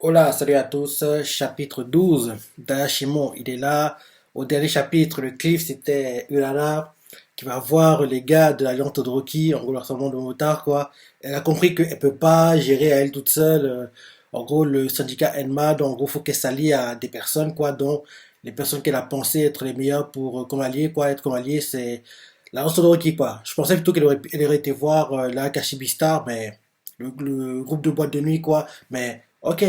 Hola, salut à tous, chapitre 12 d'Ashimon, il est là. Au dernier chapitre, le cliff c'était Urara qui va voir les gars de l'Alliance Todoroki, en gros leur de motard quoi. Elle a compris qu'elle peut pas gérer à elle toute seule, en gros le syndicat Enma, donc en gros faut qu'elle s'allie à des personnes quoi, dont les personnes qu'elle a pensé être les meilleures pour comme allié quoi, être comme allié c'est l'Alliance Todoroki quoi. Je pensais plutôt qu'elle aurait été voir la Kashibi Star, mais le groupe de boîte de nuit quoi, mais ok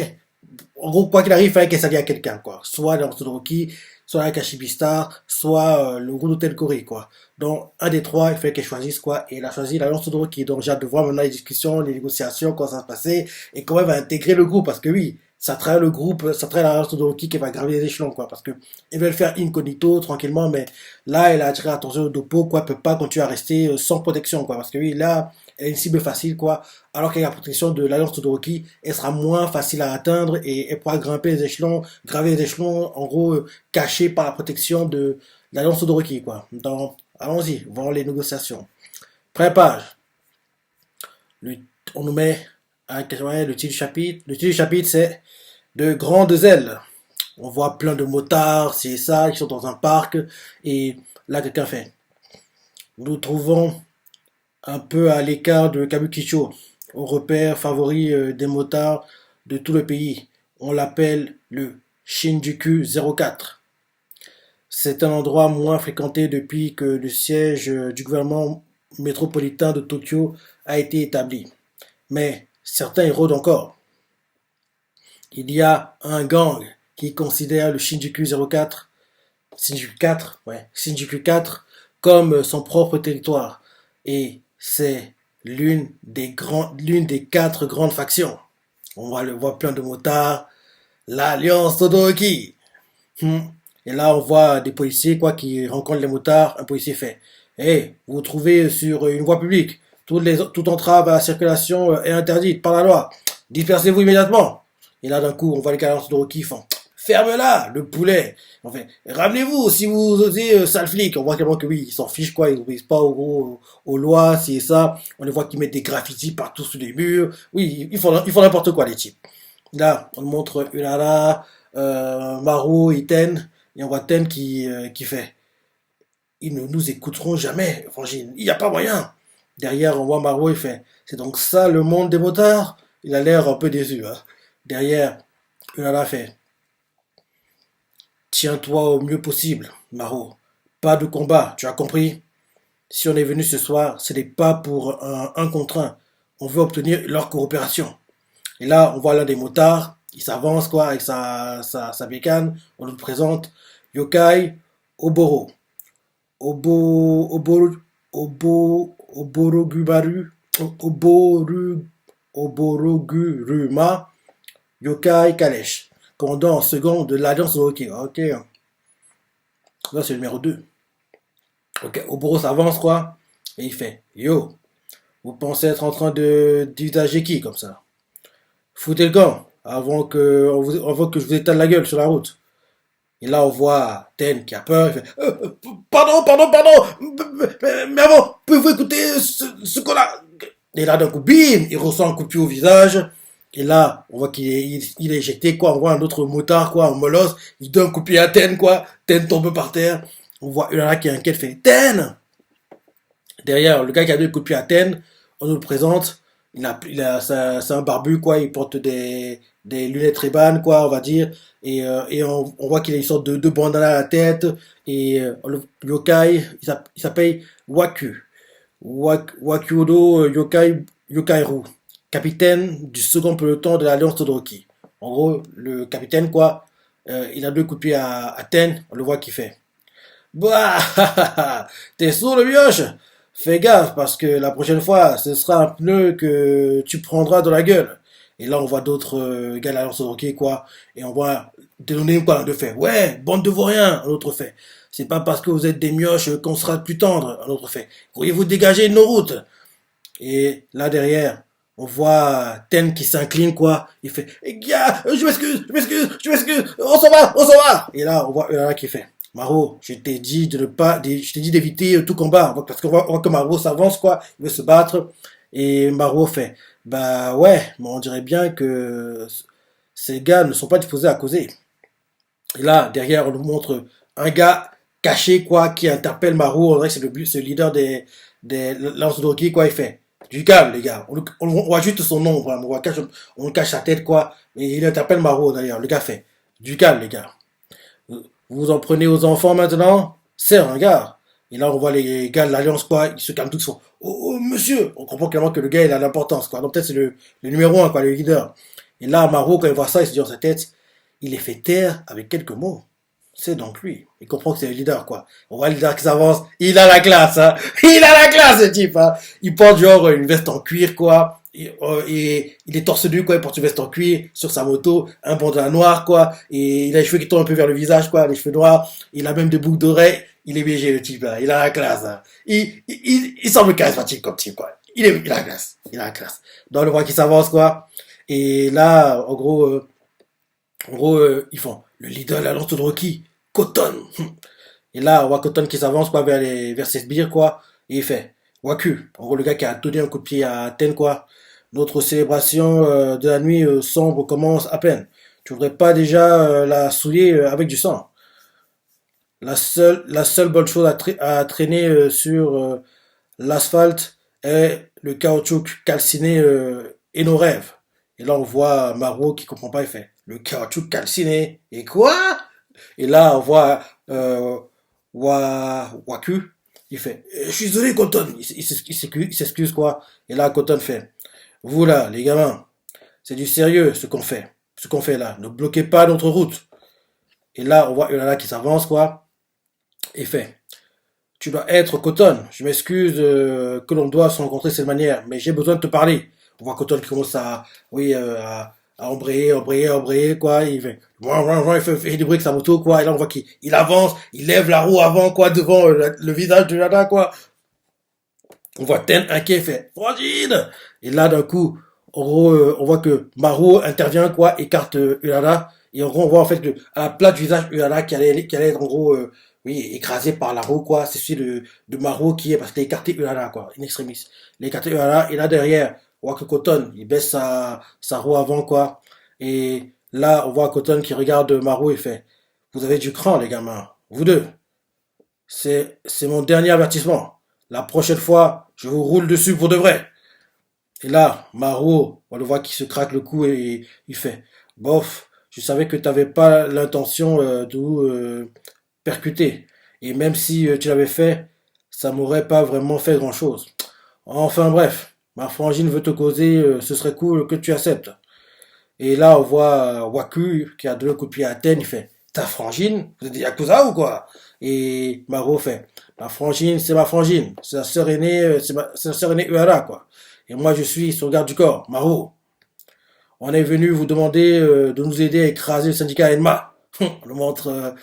en gros, quoi qu'il arrive, il fallait qu'elle s'allie à quelqu'un, quoi. Soit dans Todoroki, soit la Kashibistar, soit le groupe d'Hôtel Corée, quoi. Donc, un des trois, il fallait qu'elle choisisse, quoi. Et elle a choisi l'Alliance Todoroki. Donc, j'ai hâte de voir maintenant les discussions, les négociations, comment ça va se passer, et comment elle va intégrer le groupe, parce que oui, ça traîne le groupe, ça traîne l'Alliance Todoroki qui va gravir les échelons, quoi. Parce que ils veulent faire incognito, tranquillement, mais là, elle a attiré l'attention de Dopo, quoi. Elle peut pas continuer à rester sans protection, quoi. Parce que oui, là, elle est une cible facile, quoi. Alors qu'avec la protection de l'Alliance Todoroki, elle sera moins facile à atteindre et elle pourra grimper les échelons, graver les échelons, en gros, cachés par la protection de l'Alliance Todoroki, quoi. Donc, allons-y, voir les négociations. Première page. Le- on nous met le titre du chapitre. Le titre du chapitre, c'est De grandes ailes. On voit plein de motards, c'est ça, qui sont dans un parc. Et là, quelqu'un fait. Nous trouvons un peu à l'écart de Kabukicho, au repère favori des motards de tout le pays. On l'appelle le Shinjuku 04. C'est un endroit moins fréquenté depuis que le siège du gouvernement métropolitain de Tokyo a été établi. Mais certains y rôdent encore. Il y a un gang qui considère le Shinjuku 04, Shinjuku 4, ouais, Shinjuku 4 comme son propre territoire. Et c'est l'une des quatre grandes factions. On va le voir plein de motards, l'Alliance Todoroki. Hmm. Et là, on voit des policiers quoi qui rencontrent les motards. Un policier fait Hey, vous vous trouvez sur une voie publique. Toute entrave à la circulation est interdite par la loi. Dispersez-vous immédiatement. Et là, d'un coup, on voit les cadences de Rocky font Ferme-la, le poulet. On fait Ramenez-vous si vous osez, sale flic. On voit clairement que oui, ils s'en fichent quoi. Ils n'obéissent pas aux lois, si et ça. On les voit qui mettent des graffitis partout sur les murs. Oui, ils font n'importe quoi, les types. Là, on montre Urara, Maru et Ten. Et on voit Ten qui fait Ils ne nous écouteront jamais, Frangine. Il n'y a pas moyen. Derrière, on voit Maru, il fait C'est donc ça le monde des motards. Il a l'air un peu déçu. Hein. Derrière, Urara fait Tiens-toi au mieux possible, Maru. Pas de combat, tu as compris? Si on est venu ce soir, ce n'est pas pour un contre un. On veut obtenir leur coopération. Et là, on voit l'un des motards, il s'avance quoi avec sa bécane, on nous présente Yokai Oboro. Oboru, Oborogubaru, Oboru, Oboroguruma, Yokai Kalesh. Commandant second de l'Alliance Orochi. Ok, là c'est le numéro 2. Ok, Oboro s'avance quoi et il fait Yo, vous pensez être en train de d'usager qui comme ça? Foutez le camp avant que je vous étale la gueule sur la route. Et là, on voit Ten qui a peur. Il fait pardon. Mais avant, pouvez-vous écouter ce qu'on a. Et là, d'un coup, bim, il ressent un coup de pied au visage. Et là, on voit qu'il est éjecté, quoi. On voit un autre motard, quoi, en molosse. Il donne un coup de pied à Ten, quoi. Ten tombe par terre. On voit Ulala qui est inquiet, fait Ten. Derrière, le gars qui a donné le coup de pied à Ten, on nous le présente. C'est un barbu, quoi. Il porte des lunettes Ray-Ban, quoi, on va dire. Et on voit qu'il a une sorte de bandana à la tête. Et le yokai, il s'appelle Waku. Wakyudo Yokairu. Capitaine du second peloton de l'Alliance Todoroki. En gros, le capitaine, quoi, il a deux coups de pied à Ten. On le voit qu'il fait. Bah, t'es sourd le mioche? Fais gaffe parce que la prochaine fois, ce sera un pneu que tu prendras dans la gueule. Et là, on voit d'autres gars là sur hockey, quoi. Et on voit Delaunay, quoi, l'un de fait. Ouais, bande de vauriens, un autre fait. C'est pas parce que vous êtes des mioches qu'on sera plus tendre, un autre fait. Pourriez-vous dégager de nos routes? Et là, derrière, on voit Ten qui s'incline, quoi. Il fait, gars, je m'excuse, on s'en va. Et là, on voit Ulala qui fait, Maro, je t'ai dit de ne pas, je t'ai dit d'éviter tout combat. Parce on voit que Maro s'avance, quoi. Il veut se battre. Et Maro fait, bah ouais, mais on dirait bien que ces gars ne sont pas disposés à causer. Et là, derrière, on nous montre un gars caché, quoi, qui interpelle Maro. On dirait que c'est le leader des Lance-Drogués, quoi, il fait. Du calme, les gars. On voit juste son nom, vraiment. On cache sa tête, quoi. Et il interpelle Maro, d'ailleurs. Le gars fait. Du calme, les gars. Vous vous en prenez aux enfants maintenant? C'est un gars. Et là, on voit les gars de l'Alliance, quoi. Ils se calment tous. Ils font, oh, oh, monsieur. On comprend clairement que le gars, il a l'importance, quoi. Donc peut-être c'est le numéro un, quoi, le leader. Et là, Maro, quand il voit ça, il se dit dans sa tête, il est fait taire avec quelques mots. C'est donc lui. Il comprend que c'est le leader, quoi. On voit le leader qui s'avance. Il a la classe, hein. Il a la classe, ce type, hein. Il porte genre une veste en cuir, quoi. Et il est torse nu, quoi. Il porte une veste en cuir sur sa moto, un bandeau noir, quoi. Et il a les cheveux qui tombent un peu vers le visage, quoi. Les cheveux noirs. Il a même des boucles d'oreilles. Il est BG, le type, là. Il a la classe, hein. Il semble charismatique comme type, quoi. Il a la classe. Il a la classe. Donc, on le voit qui s'avance, quoi. Et là, en gros, ils font le leader de la lance de Rocky, Cotton. Et là, on voit Cotton qui s'avance quoi, vers ses sbires, quoi. Et il fait Waku. En gros, le gars qui a donné un coup de pied à Athènes, quoi. Notre célébration de la nuit sombre commence à peine. Tu voudrais pas déjà la souiller avec du sang? La seule bonne chose à traîner sur l'asphalte est le caoutchouc calciné et nos rêves. Et là, on voit Maro qui comprend pas, il fait le caoutchouc calciné. Et quoi? Et là, on voit Waku, il fait je suis désolé, Cotton. Il s'excuse, quoi. Et là, Cotton fait vous là, les gamins, c'est du sérieux ce qu'on fait. Ce qu'on fait là. Ne bloquez pas notre route. Et là, on voit Ulala qui s'avance, quoi. Et fait tu dois être Cotton. Je m'excuse que l'on doit se rencontrer de cette manière, mais j'ai besoin de te parler. On voit Cotton qui commence oui, à embrayer, quoi. Il fait du bruit avec sa moto, quoi. Et là, on voit qu'il avance, il lève la roue avant, quoi, devant le visage de Lada, quoi. On voit Ten inquiet, il fait Frangine. Et là, d'un coup, en gros, on voit que Maro intervient, quoi, écarte Ulala. Et en gros, on voit en fait à la place du visage Ulala qui allait être en gros, oui, écrasé par la roue, quoi. C'est celui de Maro qui est, parce qu'il a écarté Ulala, quoi, in extremis. Il a écarté Ulala, et là derrière, on voit que Cotton, il baisse sa roue avant, quoi. Et là, on voit Cotton qui regarde Maro et fait vous avez du cran, les gamins. Vous deux. C'est mon dernier avertissement. La prochaine fois, je vous roule dessus pour de vrai. Et là, Maro, on le voit qui se craque le cou et il fait bof, je savais que tu n'avais pas l'intention de vous percuter. Et même si tu l'avais fait, ça m'aurait pas vraiment fait grand chose. Enfin bref, ma frangine veut te causer, ce serait cool que tu acceptes. Et là, on voit Waku qui a donné un coup de pied à Athènes, il fait ta frangine? Vous êtes des Yakuza ou quoi? Et Maro fait ma frangine, c'est ma frangine. C'est la sœur aînée, c'est la sœur aînée Uehara, quoi. Et moi, je suis son garde du corps, Maro. On est venu vous demander de nous aider à écraser le syndicat Enma. On le montre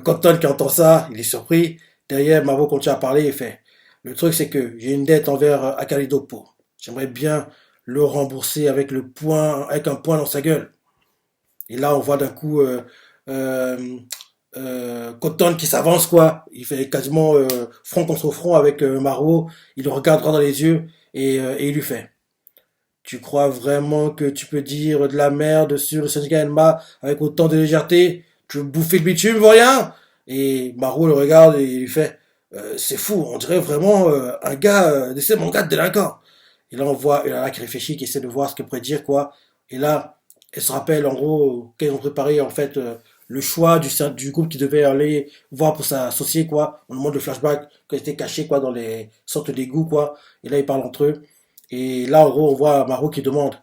Cotton qui entend ça, il est surpris. Derrière, Maro continue à parler et fait le truc, c'est que j'ai une dette envers Akalidopo. J'aimerais bien le rembourser avec un point dans sa gueule. Et là, on voit d'un coup euh, Cotton qui s'avance, quoi. Il fait quasiment front contre front avec Maro. Il le regarde droit dans les yeux et il lui fait tu crois vraiment que tu peux dire de la merde sur le syndicat Enma avec autant de légèreté? Tu veux bouffer le bitume, pour rien? Et Maro le regarde et il lui fait c'est fou, on dirait vraiment un gars, c'est mon gars de délinquant. Et là, on voit Ulala qui réfléchit, qui essaie de voir ce qu'elle pourrait dire, quoi. Et là, elle se rappelle, en gros, qu'elles ont préparé, en fait, le choix du groupe qui devait aller voir pour s'associer, quoi. On nous montre le flashback qu'elle était cachée, quoi, dans les sortes d'égouts, quoi. Et là, ils parlent entre eux. Et là, en gros, on voit Maro qui demande,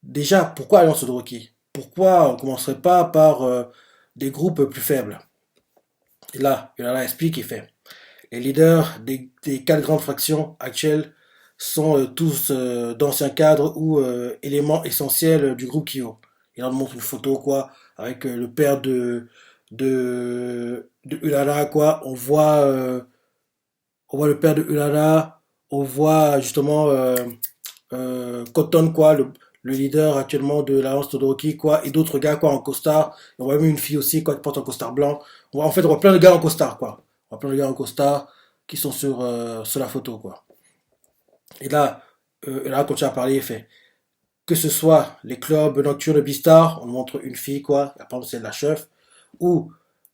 déjà, pourquoi Alliance de Rocky? Pourquoi on commencerait pas par des groupes plus faibles? Et là, Ulala explique et fait, les leaders des quatre grandes factions actuelles sont tous d'anciens cadres ou éléments essentiels du groupe Kyo. Et là, on montre une photo, quoi, avec le père de Ulala, quoi. On voit le père de Ulala, on voit justement Cotton, quoi, le leader actuellement de l'Alliance Todoroki, quoi, et d'autres gars, quoi, en costard. Et on voit même une fille aussi, quoi, qui porte un costard blanc. En fait, on voit plein de gars en costard, quoi. On voit plein de gars en costard qui sont sur la photo, quoi. Et là, continue à parler, il fait que ce soit les clubs nocturnes Bistar, on montre une fille, quoi, par exemple c'est la chef, ou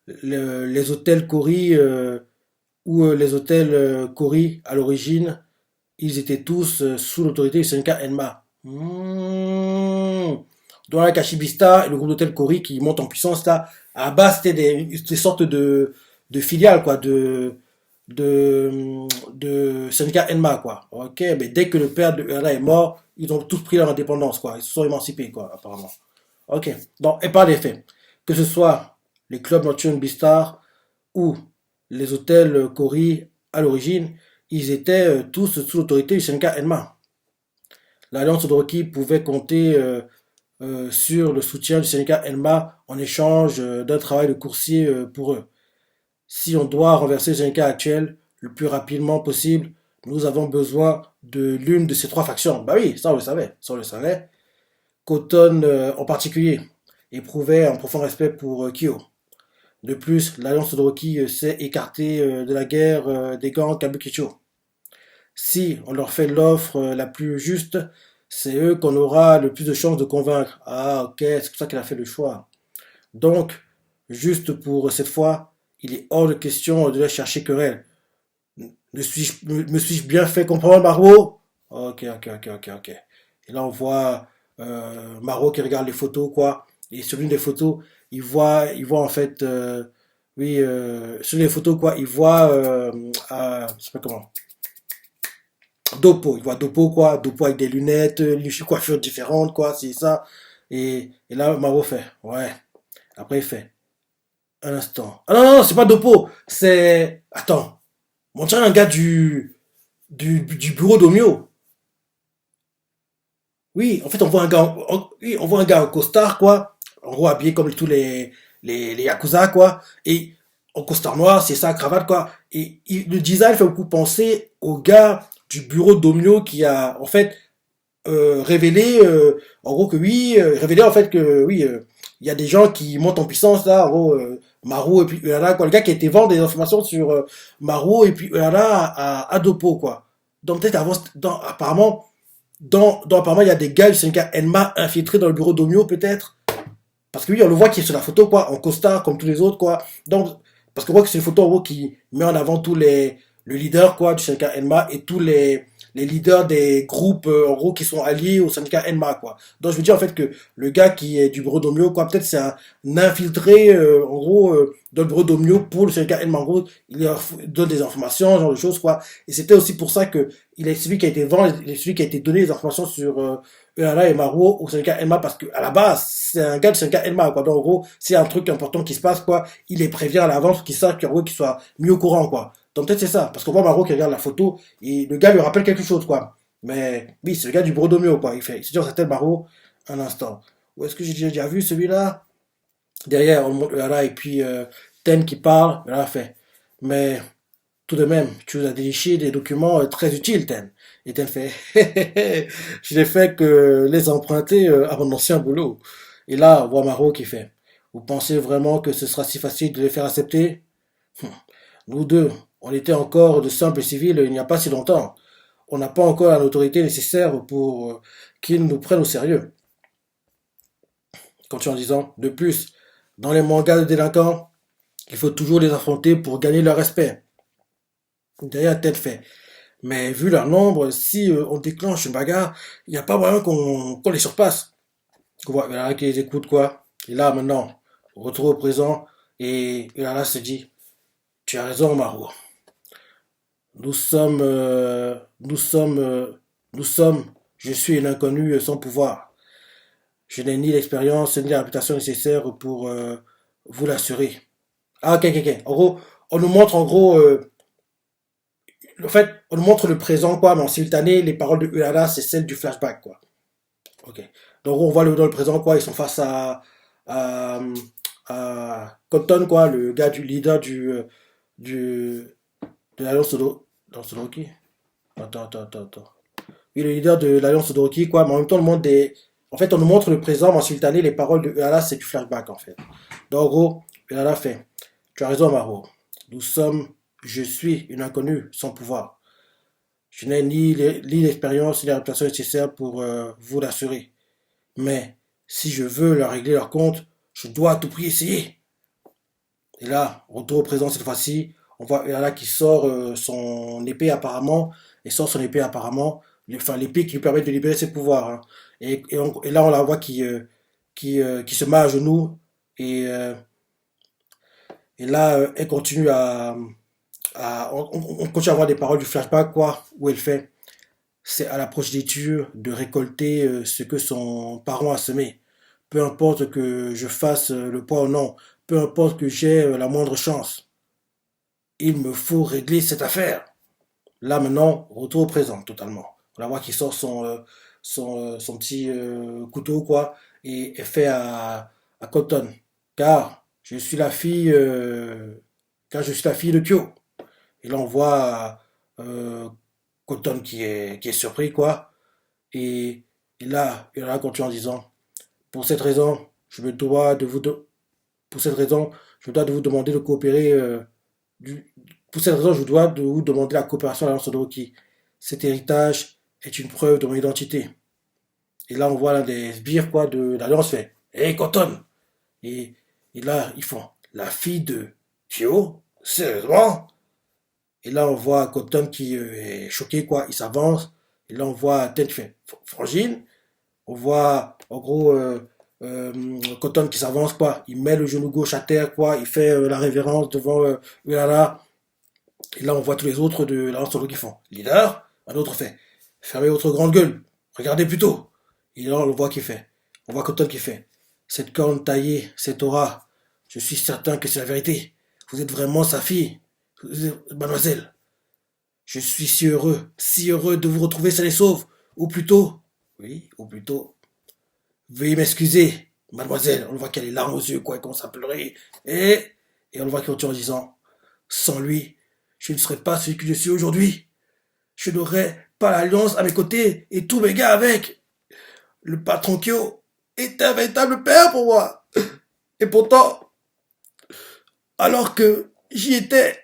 les hôtels Cori, les hôtels Cori, à l'origine, ils étaient tous sous l'autorité du syndicat Enma. Dans la Kachibista et le groupe d'hôtels Cori qui monte en puissance, là, à la base, c'était des sortes de filiales, quoi, de syndicat Enma, quoi. Ok, mais dès que le père de Erla est mort, ils ont tous pris leur indépendance, quoi. Ils se sont émancipés, quoi, apparemment. Ok, donc, et par les faits, que ce soit les clubs nocturnes Bistar ou les hôtels Cori à l'origine, ils étaient tous sous l'autorité du syndicat Enma. L'Alliance Odoroki pouvait compter sur le soutien du syndicat Enma en échange d'un travail de coursier pour eux. Si on doit renverser le syndicat actuel le plus rapidement possible, nous avons besoin de l'une de ces trois factions. Bah oui, ça on le savait, ça on le savait. Cotton en particulier éprouvait un profond respect pour Kyo. De plus, l'Alliance Todoroki s'est écartée de la guerre des gangs Kabukicho. Si on leur fait l'offre la plus juste, c'est eux qu'on aura le plus de chances de convaincre. Ah ok, c'est pour ça qu'elle a fait le choix. Donc, juste pour cette fois, il est hors de question de la chercher querelle. Me suis-je bien fait comprendre, Marot? Ok, ok, ok, ok, ok. Et là, on voit Marot qui regarde les photos, quoi. Et sur l'une des photos, il voit en fait, oui, sur les photos, quoi, il voit, je sais pas comment, Dopo. Il voit Dopo, quoi. Dopo avec des lunettes, une coiffure différente, quoi, c'est ça. Et là, Marot fait, ouais. Après, il fait, un instant. Ah non, non, non, c'est pas Dopo, c'est... Attends, on dirait un gars du bureau d'Omio. Oui, en fait, on voit un gars, oui, on voit un gars en costard, quoi. En gros, habillé comme tous les Yakuza, quoi. Et en costard noir, c'est ça, cravate, quoi. Et le design fait beaucoup penser au gars du bureau d'Omio qui a, en fait, révélé, en gros, que oui, révélé, en fait, que oui, il y a des gens qui montent en puissance, là, en gros, Maro et puis Uehara, quoi. Le gars qui a été vendre des informations sur Maro et puis Uehara à Dopo, quoi. Donc, peut-être avant, apparemment, apparemment, il y a des gars du syndicat Enma infiltrés dans le bureau d'Omio, peut-être. Parce que oui, on le voit qui est sur la photo, quoi, en costard, comme tous les autres, quoi. Donc, parce qu'on voit que c'est une photo, en gros, qui met en avant le leader, quoi, du syndicat Enma et tous les leaders des groupes, en gros, qui sont alliés au syndicat Enma, quoi. Donc, je veux dire, en fait, que le gars qui est du bureau d'Omio, quoi, peut-être c'est un infiltré, en gros, dans le bureau d'Omio pour le syndicat Enma. En gros, il leur donne des informations, genre de choses, quoi. Et c'était aussi pour ça que il est celui qui a été vendu, il est celui qui a été donné les informations sur, Uehara et Maro au syndicat Enma parce que à la base c'est un gars du syndicat Enma quoi. Donc en gros c'est un truc important qui se passe quoi, il les prévient à l'avance qu'il sache qu'il soit mis au courant quoi. Donc peut-être c'est ça parce qu'on voit Maro qui regarde la photo et le gars lui rappelle quelque chose quoi. Mais oui c'est le gars du Brodomio quoi. Il se dit on s'appelle Maro un instant. Où est-ce que j'ai déjà vu celui-là? Derrière on montre Uehara et puis Ten qui parle. Uehara fait. Mais tout de même, tu nous as déniché des documents très utiles, Ten. Et Ten fait, je n'ai fait que les emprunter à mon ancien boulot. Et là, on voit Maro qui fait, vous pensez vraiment que ce sera si facile de les faire accepter? Nous deux, on était encore de simples civils il n'y a pas si longtemps. On n'a pas encore l'autorité nécessaire pour qu'ils nous prennent au sérieux. Continue en disant, de plus, dans les mangas de délinquants, il faut toujours les affronter pour gagner leur respect. Derrière, Ten fait, mais vu leur nombre, si on déclenche une bagarre, il n'y a pas moyen qu'on les surpasse. Voilà, qui les écoute quoi. Et là maintenant, retour au présent, et là se dit, tu as raison Maro. Nous sommes, nous sommes, nous sommes, je suis un inconnu sans pouvoir. Je n'ai ni l'expérience ni la réputation nécessaire pour vous l'assurer. Ah ok, ok, ok. En gros, on nous montre en gros en fait, on nous montre le présent, quoi, mais en simultané, les paroles de Uehara, c'est celles du flashback, quoi. Ok. Donc, on voit dans le présent, quoi, ils sont face à, à Cotton, quoi, le gars du leader du, de l'Alliance Todoroki. Attends. Oui, le leader de l'Alliance Todoroki, quoi, mais en même temps, en fait, on nous montre le présent, mais en simultané, les paroles de Uehara, c'est du flashback, en fait. Donc, en gros, Uehara fait, tu as raison, Maro. Nous sommes, je suis une inconnue sans pouvoir. Je n'ai ni l'expérience ni la réputation nécessaire pour vous l'assurer. Mais si je veux leur régler leur compte, je dois à tout prix essayer. Et là, retour au présent cette fois-ci, on voit Urana qui sort son épée apparemment, et sort son épée apparemment, enfin l'épée qui lui permet de libérer ses pouvoirs, hein. Et là, on la voit qui se met à genoux, et, euh, et là, elle continue on continue à voir des paroles du flashback, quoi, où elle fait, c'est à la progéniture de récolter ce que son parent a semé. Peu importe que je fasse le poids ou non, peu importe que j'ai la moindre chance. Il me faut régler cette affaire. Là maintenant, retour au présent totalement. On la voit qui sort son petit couteau quoi et fait à Cotton. Car je suis la fille car je suis la fille de Kyo. Et là on voit Cotton qui est surpris quoi. Et, et là continue en disant pour cette raison, je me dois de vous de, pour cette raison, je me dois de vous demander de coopérer du- pour cette raison, je dois de vous demander la coopération à l'Alliance Odoroki. Cet héritage est une preuve de mon identité. Et là, on voit l'un des sbires quoi, de l'Alliance fait Hey Cotton. Et, et là, ils font La fille de Kyo. Sérieusement. Et là, on voit Cotton qui est choqué, quoi. Il s'avance. Et là, on voit Ted qui fait Frangine. On voit, en gros, Cotton qui s'avance, quoi. Il met le genou gauche à terre, quoi. Il fait la révérence devant Ulala. Et là, on voit tous les autres de la solo qui font leader. Un autre fait fermez votre grande gueule. Regardez plutôt. Et là, on le voit qui fait. On voit Cotton qui fait cette corne taillée, cette aura. Je suis certain que c'est la vérité. Vous êtes vraiment sa fille, mademoiselle. Je suis si heureux de vous retrouver saine et sauve. Ou plutôt, oui, ou plutôt, veuillez m'excuser, mademoiselle. On le voit qu'elle a les larmes aux yeux, quoi, elle commence à pleurer. Et on le voit qu'il continue en disant, sans lui, je ne serais pas celui que je suis aujourd'hui. Je n'aurais pas l'alliance à mes côtés et tous mes gars avec. Le patron Kyo est un véritable père pour moi. Et pourtant, alors que j'y étais,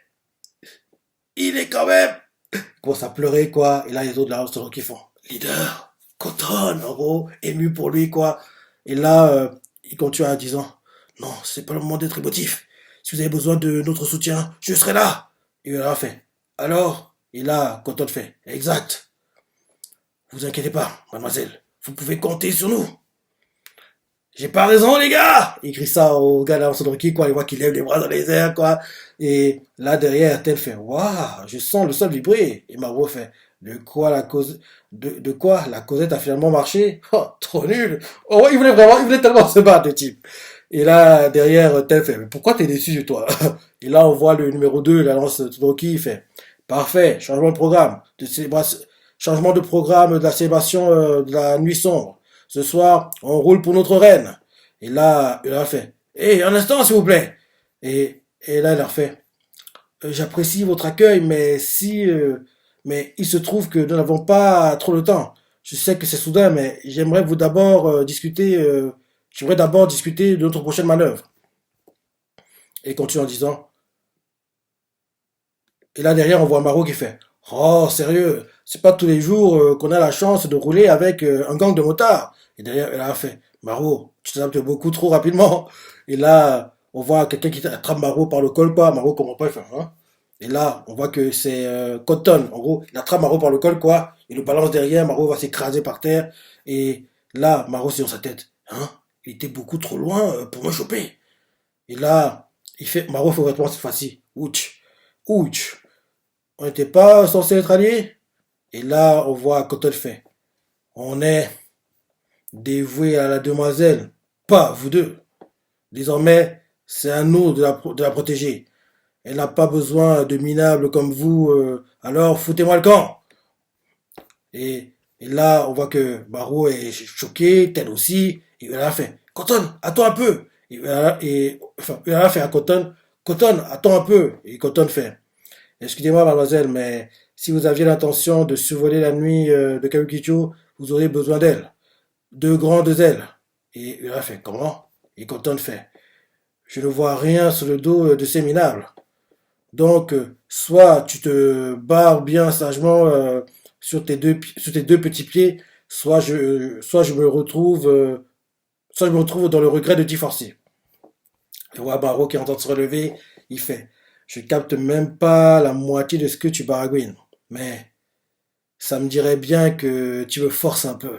il est quand même. Il commence à pleurer, quoi. Et là, les autres, là, qui font leader, Cotton, en gros, ému pour lui, quoi. Et là, il continue en disant non, c'est pas le moment d'être émotif. Si vous avez besoin de notre soutien, je serai là. Et il a fait alors. Et là, Cotton fait exact. Vous inquiétez pas, mademoiselle. Vous pouvez compter sur nous. J'ai pas raison, les gars! Il crie ça au gars là, qui, quoi. Il voit qu'il lève les bras dans les airs, quoi. Et là, derrière, Tel fait, waouh, je sens le sol vibrer. Et Maro fait, de quoi la causette a finalement marché? Oh, trop nul! Oh, ouais, il voulait tellement se battre, le type. Et là, derrière, Tel fait, mais pourquoi t'es déçu de toi? Et là, on voit le numéro 2 la lance Todoroki, il fait, parfait, changement de programme, changement de programme de la célébration de la nuit sombre. Ce soir, on roule pour notre reine. Et là, il a fait, hé, un instant, s'il vous plaît. Et là, il a fait, j'apprécie votre accueil, mais il se trouve que nous n'avons pas trop de temps. Je sais que c'est soudain, mais j'aimerais vous d'abord j'aimerais d'abord discuter de notre prochaine manœuvre. Et il continue en disant, et là derrière, on voit Maro qui fait, oh, sérieux, c'est pas tous les jours qu'on a la chance de rouler avec un gang de motards. Et derrière, elle a fait, Maro, tu t'adaptes beaucoup trop rapidement. Et là, on voit quelqu'un qui attrape Maro par le col, quoi. Maro comprend pas, il fait, hein. Et là, on voit que c'est Cotton. En gros, il attrape Maro par le col, quoi. Il le balance derrière, Maro va s'écraser par terre. Et là, Maro, c'est dans sa tête. Hein? Il était beaucoup trop loin pour me choper. Et là, Maro fait vraiment cette fois-ci. Ouch. Ouch. On n'était pas censé être alliés? Et là, on voit Cotton fait. On est dévoué à la demoiselle, pas vous deux. Désormais, c'est à nous de la protéger. Elle n'a pas besoin de minables comme vous, alors foutez-moi le camp. Et là, on voit que Barreau est choqué, Ted aussi, et il a fait, Cotton, attends un peu. Enfin, il a fait à Cotton, Cotton, attends un peu. Et Cotton fait, excusez-moi mademoiselle, mais si vous aviez l'intention de survoler la nuit de Kabukicho, vous auriez besoin d'elle. Deux grandes ailes. Et il a fait, comment? Et Cotton fait, je ne vois rien sur le dos de ces minables. Donc, soit tu te barres bien sagement sur tes deux petits pieds, soit je me retrouve, soit je me retrouve dans le regret de divorcer. Le roi Barreau qui entend se relever, il fait, je capte même pas la moitié de ce que tu baragouines. Mais ça me dirait bien que tu me forces un peu.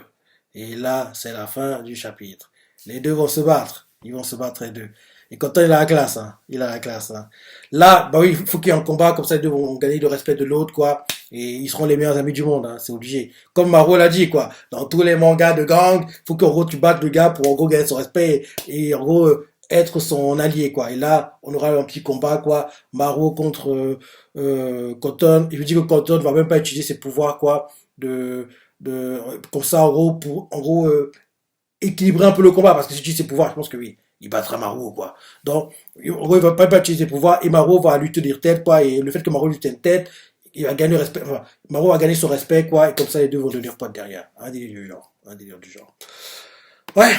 Et là, c'est la fin du chapitre. Les deux vont se battre. Ils vont se battre les deux. Et quand il a la classe, hein. Il a la classe, hein. Là, bah oui, il faut qu'il y ait un combat, comme ça les deux vont gagner le respect de l'autre, quoi. Et ils seront les meilleurs amis du monde, hein. C'est obligé. Comme Maro l'a dit, quoi. Dans tous les mangas de gang, faut qu'en gros tu battes le gars pour en gros gagner son respect et en gros être son allié, quoi. Et là, on aura un petit combat, quoi. Maro contre Cotton. Il veut dire que Cotton va même pas utiliser ses pouvoirs, quoi. De, comme ça, en gros, pour, en gros, équilibrer un peu le combat, parce que si tu utilises ses pouvoirs, je pense que oui, il battra Maro, quoi. Donc, en gros, il va pas utiliser ses pouvoirs, et Maro va lui tenir tête, quoi, et le fait que Maro lui tienne tête, il va gagner le respect, enfin, Maro va gagner son respect, quoi, et comme ça, les deux vont devenir potes derrière. Un délire du genre. Un délire du genre. Ouais,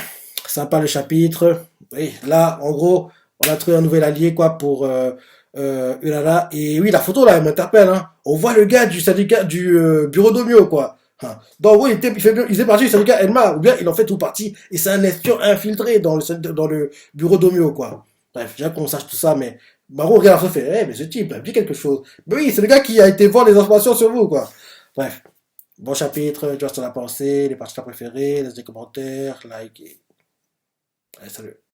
sympa le chapitre. Oui, là, en gros, on a trouvé un nouvel allié, quoi, pour Ulala. Et oui, la photo, là, elle m'interpelle, hein. On voit le gars du syndicat, du bureau d'Omio, quoi. Hein. Donc, oui, il fait partie du syndicat Elma, ou bien il en fait tout partie, et c'est un espion infiltré dans le bureau d'Omio, quoi. Bref, déjà qu'on sache tout ça, mais Maro regarde ça, fait, eh, mais ce type, il a dit quelque chose. Mais oui, c'est le gars qui a été voir les informations sur vous, quoi. Bref, bon chapitre, tu vois ce que t'en as pensé, les parties préférées, laisse des commentaires, like, et... Allez, salut.